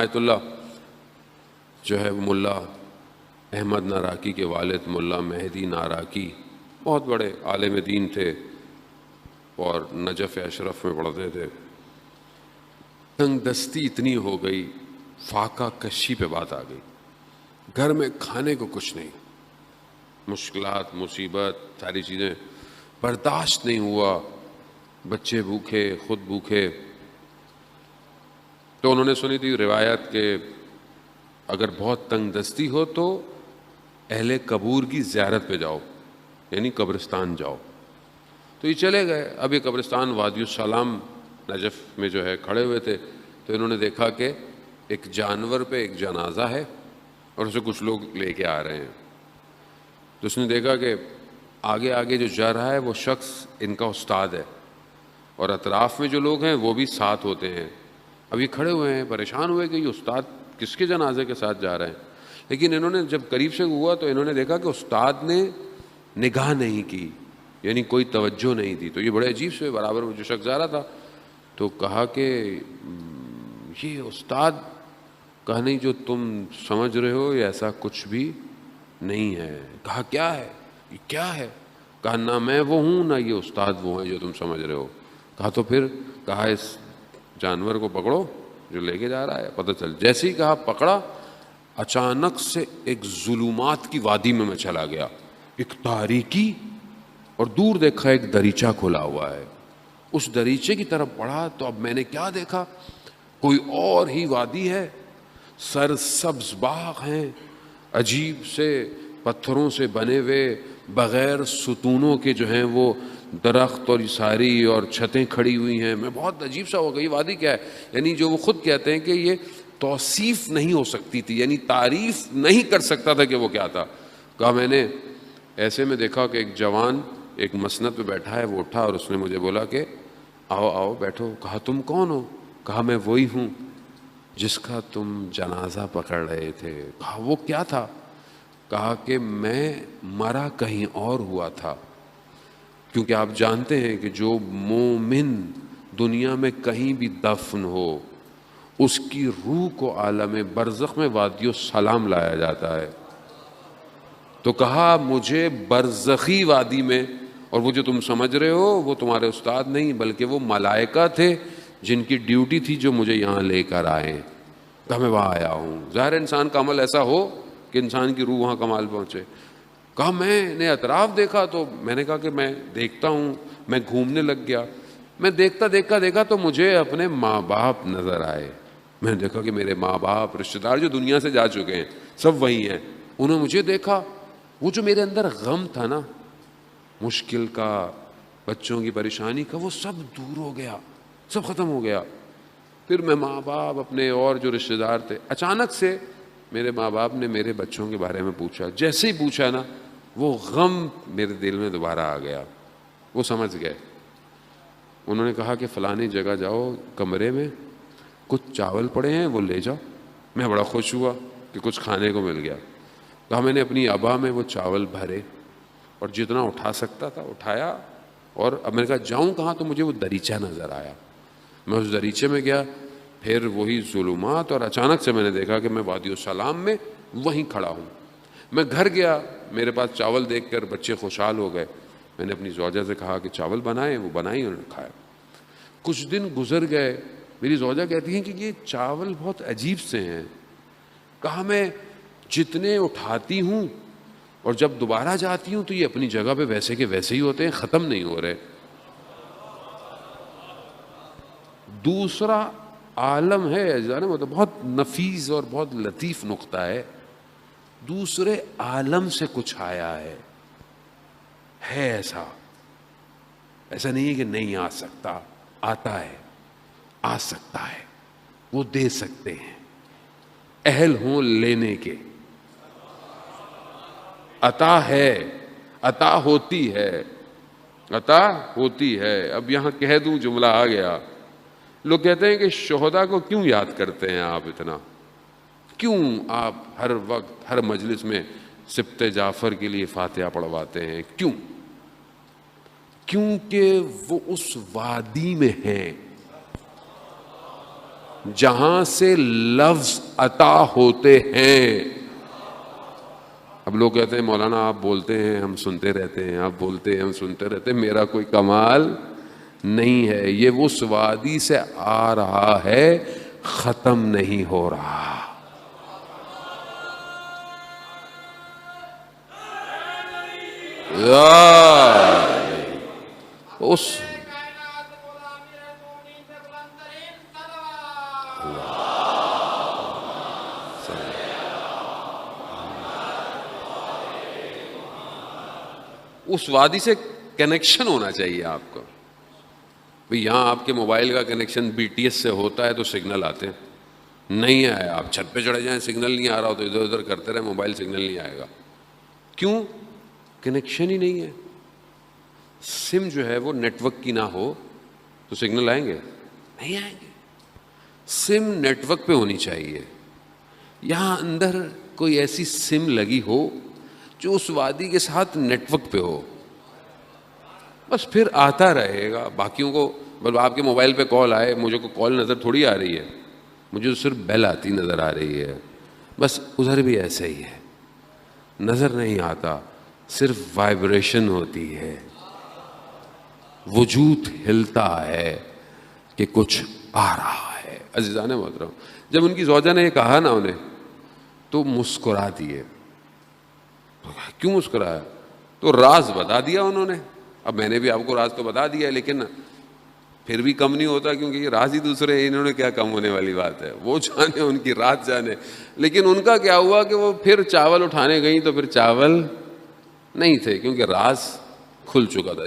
آیت اللہ جو ہے ملا احمد ناراکی کے والد ملا مہدی ناراکی بہت بڑے عالم دین تھے اور نجف اشرف میں پڑھتے تھے. تنگ دستی اتنی ہو گئی، فاقہ کشی پہ بات آ گئی، گھر میں کھانے کو کچھ نہیں، مشکلات مصیبت ساری چیزیں برداشت نہیں ہوا، بچے بھوکے خود بھوکے. تو انہوں نے سنی تھی روایت کہ اگر بہت تنگ دستی ہو تو اہل قبور کی زیارت پہ جاؤ، یعنی قبرستان جاؤ. تو یہ چلے گئے. اب یہ قبرستان وادی السلام نجف میں جو ہے کھڑے ہوئے تھے، تو انہوں نے دیکھا کہ ایک جانور پہ ایک جنازہ ہے اور اسے کچھ لوگ لے کے آ رہے ہیں. تو اس نے دیکھا کہ آگے آگے جو جا رہا ہے وہ شخص ان کا استاد ہے اور اطراف میں جو لوگ ہیں وہ بھی ساتھ ہوتے ہیں. اب یہ کھڑے ہوئے ہیں، پریشان ہوئے کہ یہ استاد کس کے جنازے کے ساتھ جا رہے ہیں. لیکن انہوں نے جب قریب سے ہوا تو انہوں نے دیکھا کہ استاد نے نگاہ نہیں کی، یعنی کوئی توجہ نہیں دی. تو یہ بڑے عجیب سے برابر میں جو شخص جا رہا تھا تو کہا کہ یہ استاد، کہا نہیں جو تم سمجھ رہے ہو یہ ایسا کچھ بھی نہیں ہے. کہا کیا ہے، یہ کیا ہے؟ کہا نہ میں وہ ہوں نہ یہ استاد وہ ہیں جو تم سمجھ رہے ہو. کہا تو پھر؟ کہا اس جانور کو پکڑو جو لے کے جا رہا ہے پتہ چل. جیسے ہی کہا پکڑا، اچانک سے ایک ظلمات کی وادی میں چلا گیا، ایک تاریکی، اور دور دیکھا ایک دریچہ کھلا ہوا ہے. اس دریچے کی طرف بڑھا تو اب میں نے کیا دیکھا، کوئی اور ہی وادی ہے، سرسبز باغ ہیں، عجیب سے پتھروں سے بنے ہوئے بغیر ستونوں کے جو ہیں وہ درخت اور ساری اور چھتیں کھڑی ہوئی ہیں. میں بہت عجیب سا ہو گئی، یہ وادی کیا ہے؟ یعنی جو وہ خود کہتے ہیں کہ یہ توصیف نہیں ہو سکتی تھی، یعنی تعریف نہیں کر سکتا تھا کہ وہ کیا تھا. کہا میں نے ایسے میں دیکھا کہ ایک جوان ایک مسند پہ بیٹھا ہے. وہ اٹھا اور اس نے مجھے بولا کہ آؤ آؤ بیٹھو. کہا تم کون ہو؟ کہا میں وہی ہوں جس کا تم جنازہ پکڑ رہے تھے. کہا وہ کیا تھا؟ کہا کہ میں مرا کہیں اور ہوا تھا، کیونکہ آپ جانتے ہیں کہ جو مومن دنیا میں کہیں بھی دفن ہو اس کی روح کو عالم برزخ میں وادی السلام لایا جاتا ہے. تو کہا مجھے برزخی وادی میں، اور وہ جو تم سمجھ رہے ہو وہ تمہارے استاد نہیں بلکہ وہ ملائکہ تھے جن کی ڈیوٹی تھی جو مجھے یہاں لے کر آئے. کہا میں وہاں آیا ہوں. ظاہر انسان کا عمل ایسا ہو کہ انسان کی روح وہاں کمال پہنچے. کہا میں نے اطراف دیکھا تو میں نے کہا کہ میں دیکھتا ہوں، میں گھومنے لگ گیا. میں دیکھا تو مجھے اپنے ماں باپ نظر آئے. میں نے دیکھا کہ میرے ماں باپ رشتہ دار جو دنیا سے جا چکے ہیں سب وہی ہیں. انہوں نے مجھے دیکھا، وہ جو میرے اندر غم تھا نا، مشکل کا، بچوں کی پریشانی کا، وہ سب دور ہو گیا، سب ختم ہو گیا. پھر میں ماں باپ اپنے اور جو رشتہ دار تھے، اچانک سے میرے ماں باپ نے میرے بچوں کے بارے میں پوچھا. جیسے ہی پوچھا نا وہ غم میرے دل میں دوبارہ آ گیا. وہ سمجھ گئے. انہوں نے کہا کہ فلانی جگہ جاؤ، کمرے میں کچھ چاول پڑے ہیں وہ لے جاؤ. میں بڑا خوش ہوا کہ کچھ کھانے کو مل گیا. کہا میں نے اپنی ابا میں وہ چاول بھرے اور جتنا اٹھا سکتا تھا اٹھایا. اور اب میں نے کہا جاؤں کہاں؟ تو مجھے وہ دریچہ نظر آیا. میں اس دریچے میں گیا، پھر وہی ظلمات، اور اچانک سے میں نے دیکھا کہ میں وادی السلام میں وہیں کھڑا ہوں. میں گھر گیا، میرے پاس چاول دیکھ کر بچے خوشحال ہو گئے. میں نے اپنی زوجہ سے کہا کہ چاول بنائیں، وہ بنائی، انہوں نے کھایا. کچھ دن گزر گئے. میری زوجہ کہتی ہیں کہ یہ چاول بہت عجیب سے ہیں. کہا میں جتنے اٹھاتی ہوں اور جب دوبارہ جاتی ہوں تو یہ اپنی جگہ پہ ویسے کے ویسے ہی ہوتے ہیں، ختم نہیں ہو رہے. دوسرا عالم ہے جانے، وہ تو بہت نفیس اور بہت لطیف نقطہ ہے. دوسرے عالم سے کچھ آیا ہے ایسا نہیں ہے کہ نہیں آ سکتا، آتا ہے، آ سکتا ہے. وہ دے سکتے ہیں، اہل ہوں لینے کے. عطا ہے، عطا ہوتی ہے، عطا ہوتی ہے. اب یہاں کہہ دوں جملہ آ گیا. لوگ کہتے ہیں کہ شہداء کو کیوں یاد کرتے ہیں آپ اتنا، کیوں آپ ہر وقت ہر مجلس میں سبط جعفر کے لیے فاتحہ پڑھواتے ہیں، کیوں؟ کیونکہ وہ اس وادی میں ہیں. جہاں سے لفظ عطا ہوتے ہیں. اب لوگ کہتے ہیں مولانا آپ بولتے ہیں ہم سنتے رہتے ہیں، آپ بولتے ہیں ہم سنتے رہتے ہیں، میرا کوئی کمال نہیں ہے. یہ اس وادی سے آ رہا ہے، ختم نہیں ہو رہا. اس اس وادی سے کنیکشن ہونا چاہیے آپ کو. بھئی یہاں آپ کے موبائل کا کنیکشن بی ٹی ایس سے ہوتا ہے تو سگنل آتے ہیں، نہیں آئے آپ چھت پہ چڑھے جائیں سگنل نہیں آ رہا ہو تو ادھر ادھر کرتے رہے موبائل، سگنل نہیں آئے گا. کیوں؟ کنیکشن ہی نہیں ہے. سم جو ہے وہ نیٹ ورک کی نہ ہو تو سگنل آئیں گے؟ نہیں آئیں گے. سم نیٹ ورک پہ ہونی چاہیے. یہاں اندر کوئی ایسی سم لگی ہو جو اس وادی کے ساتھ نیٹ ورک پہ ہو، بس پھر آتا رہے گا. باقیوں کو بل آپ کے موبائل پہ کال آئے، مجھے کو کال نظر تھوڑی آ رہی ہے، مجھے تو صرف بیل آتی نظر آ رہی ہے. بس ادھر بھی ایسا ہی ہے، نظر نہیں آتا، صرف وائبریشن ہوتی ہے، وجود ہلتا ہے کہ کچھ آ رہا ہے. عزیزان محترم، جب ان کی زوجہ نے یہ کہا نا انہیں تو مسکرا دیے. کیوں مسکرایا؟ تو راز بتا دیا انہوں نے. اب میں نے بھی آپ کو راز تو بتا دیا ہے، لیکن پھر بھی کم نہیں ہوتا، کیونکہ یہ راز ہی دوسرے ہیں، انہوں نے کیا کم ہونے والی بات ہے. وہ جانے ان کی رات جانے. لیکن ان کا کیا ہوا کہ وہ پھر چاول اٹھانے گئیں تو پھر چاول نہیں تھے، کیونکہ راز کھل چکا تھا.